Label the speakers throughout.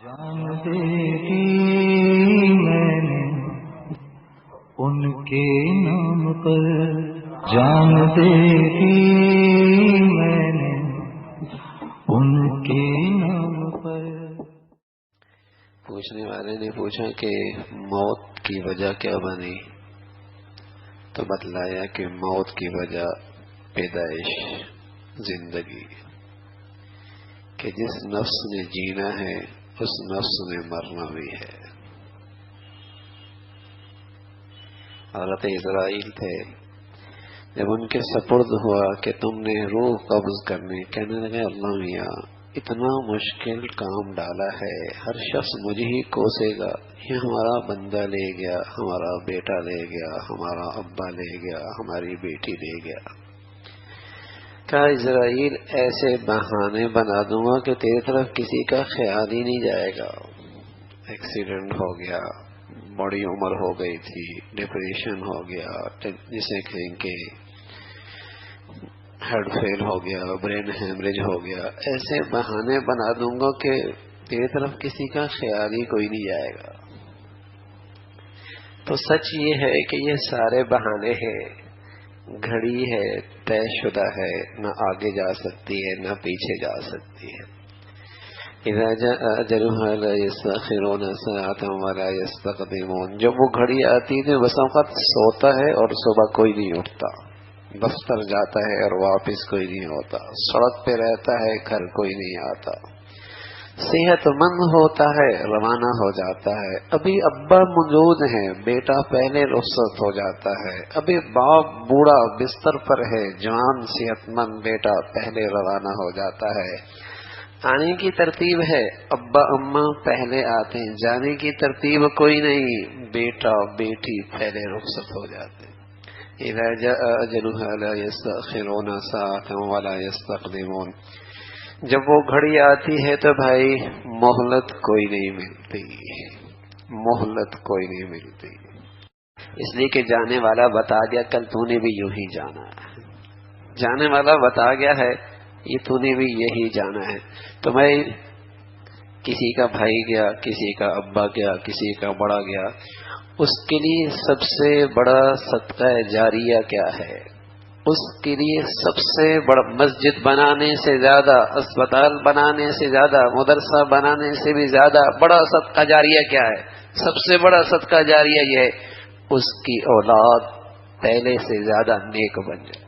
Speaker 1: جان دے دی میں نے ان کے نام پر، جان دے دی میں نے ان کے نام پر۔
Speaker 2: پوچھنے والے نے پوچھا کہ موت کی وجہ کیا بنی، تو بتلایا کہ موت کی وجہ پیدائش، زندگی، کہ جس نفس نے جینا ہے اس نفس نے مرنا بھی ہے۔ حضرت اسرائیل تھے، جب ان کے سپرد ہوا کہ تم نے روح قبض کرنے، کہنے لگے اللہ میاں اتنا مشکل کام ڈالا ہے، ہر شخص مجھے ہی کوسے گا، یہ ہمارا بندہ لے گیا، ہمارا بیٹا لے گیا، ہمارا ابا لے گیا، ہماری بیٹی لے گیا۔ کہا اسرائیل ایسے بہانے بنا دوں گا کہ تیری طرف کسی کا خیال ہی نہیں جائے گا۔ ایکسیڈنٹ ہو گیا، بڑی عمر ہو گئی تھی، ڈپریشن ہو گیا، جسے کہیں کہ ہیڈ فیل ہو گیا، برین ہیمریج ہو گیا، ایسے بہانے بنا دوں گا کہ تیری طرف کسی کا خیال ہی کوئی نہیں جائے گا۔ تو سچ یہ ہے کہ یہ سارے بہانے ہیں، گھڑی ہے، طے شدہ ہے، نہ آگے جا سکتی ہے نہ پیچھے جا سکتی ہے۔ اذا جاء اجلها لا يستأخرون ساعة ولا يستقدمون، جب وہ گھڑی آتی ہے بس وقت سوتا ہے اور صبح کوئی نہیں اٹھتا، دفتر جاتا ہے اور واپس کوئی نہیں ہوتا، سڑک پہ رہتا ہے گھر کوئی نہیں آتا، صحت مند ہوتا ہے روانہ ہو جاتا ہے، ابھی ابا موجود ہیں بیٹا پہلے رخصت ہو جاتا ہے، ابھی باپ بوڑھا بستر پر ہے جوان صحت مند بیٹا پہلے روانہ ہو جاتا ہے۔ آنے کی ترتیب ہے، ابا اماں پہلے آتے ہیں، جانے کی ترتیب کوئی نہیں، بیٹا بیٹی پہلے رخصت ہو جاتے ہیں۔ اذا جاء اجلها لا يستأخرون ساعة ولا يستقدمون، جب وہ گھڑی آتی ہے تو بھائی مہلت کوئی نہیں ملتی، مہلت کوئی نہیں ملتی، اس لیے کہ جانے والا بتا گیا کل تو نے بھی یوں ہی جانا ہے، جانے والا بتا گیا ہے یہ تو نے بھی یہی جانا ہے۔ تو بھائی کسی کا بھائی گیا، کسی کا ابا گیا، کسی کا بڑا گیا، اس کے لیے سب سے بڑا صدقہ جاریہ کیا ہے؟ اس کے لیے سب سے بڑا مسجد بنانے سے زیادہ، اسپتال بنانے سے زیادہ، مدرسہ بنانے سے بھی زیادہ بڑا صدقہ جاریہ کیا ہے؟ سب سے بڑا صدقہ جاریہ یہ ہے اس کی اولاد پہلے سے زیادہ نیک بن جائے۔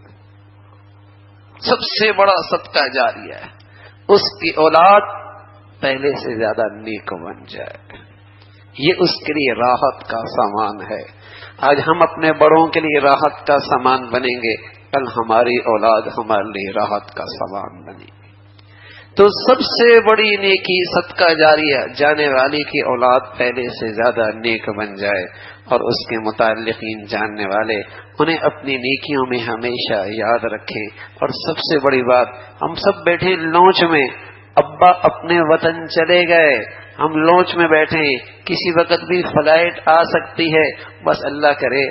Speaker 2: سب سے بڑا صدقہ جاریہ ہے اس کی اولاد پہلے سے زیادہ نیک بن جائے، یہ اس کے لیے راحت کا سامان ہے۔ آج ہم اپنے بڑوں کے لیے راحت کا سامان بنیں گے، کل ہماری اولاد ہمارے لیے راحت کا سامان بنے گی۔ تو سب سے بڑی نیکی صدقہ جاریہ، جانے والی کی اولاد پہلے سے زیادہ نیک بن جائے اور اس کے متعلقین جاننے والے انہیں اپنی نیکیوں میں ہمیشہ یاد رکھیں۔ اور سب سے بڑی بات، ہم سب بیٹھے لونچ میں، ابا اپنے وطن چلے گئے، ہم لونچ میں بیٹھے ہیں، کسی وقت بھی فلائٹ آ سکتی ہے، بس اللہ کرے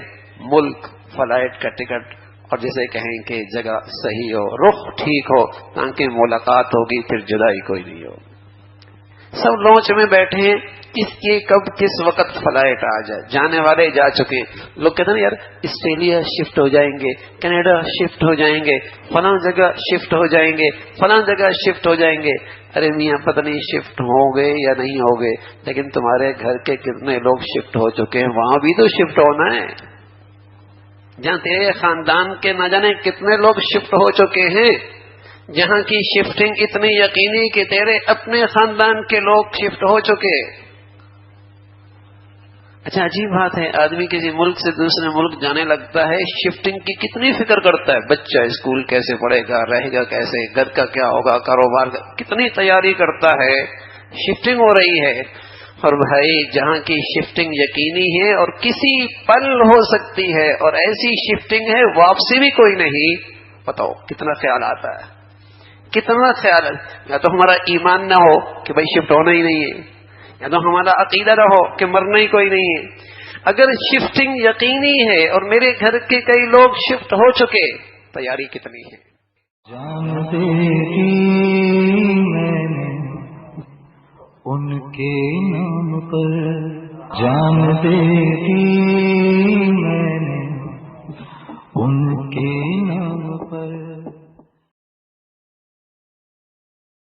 Speaker 2: ملک فلائٹ کا ٹکٹ اور جسے کہیں کہ جگہ صحیح ہو، رخ ٹھیک ہو، تاکہ ملاقات ہوگی پھر جدائی کوئی نہیں ہو۔ سب لونچ میں بیٹھے ہیں، کس کی کب کس وقت فلائٹ آ جائے، جانے والے جا چکے، لوگ کہتے ہیں یار آسٹریلیا شفٹ ہو جائیں گے، کینیڈا شفٹ ہو جائیں گے، فلاں جگہ شفٹ ہو جائیں گے، فلاں جگہ شفٹ ہو جائیں گے۔ ارے میاں پتہ نہیں شفٹ ہو گئے یا نہیں ہو گئے، لیکن تمہارے گھر کے کتنے لوگ شفٹ ہو چکے ہیں، وہاں بھی تو شفٹ ہونا ہے۔ جہاں تیرے خاندان کے نہ جانے کتنے لوگ شفٹ ہو چکے ہیں، جہاں کی شفٹنگ اتنی یقینی کہ تیرے اپنے خاندان کے لوگ شفٹ ہو چکے۔ اچھا عجیب بات ہے، آدمی کسی ملک سے دوسرے ملک جانے لگتا ہے، شفٹنگ کی کتنی فکر کرتا ہے، بچہ اسکول کیسے پڑھے گا، رہے گا کیسے، گھر کا کیا ہوگا، کاروبار کا کتنی تیاری کرتا ہے، شفٹنگ ہو رہی ہے۔ اور بھائی جہاں کی شفٹنگ یقینی ہے اور کسی پل ہو سکتی ہے، اور ایسی شفٹنگ ہے واپسی بھی کوئی نہیں، بتاؤ کتنا خیال آتا ہے، کتنا خیال ہے۔ یا تو ہمارا ایمان نہ ہو کہ بھائی شفٹ ہونا ہی نہیں ہے، یا تو ہمارا عقیدہ نہ ہو کہ مرنا ہی کوئی نہیں ہے۔ اگر شفٹنگ یقینی ہے اور میرے گھر کے کئی لوگ شفٹ ہو چکے، تیاری کتنی ہے؟
Speaker 1: جان دے دی میں نے ان کے نام پر جان دے دی میں نے، ان کے نام پر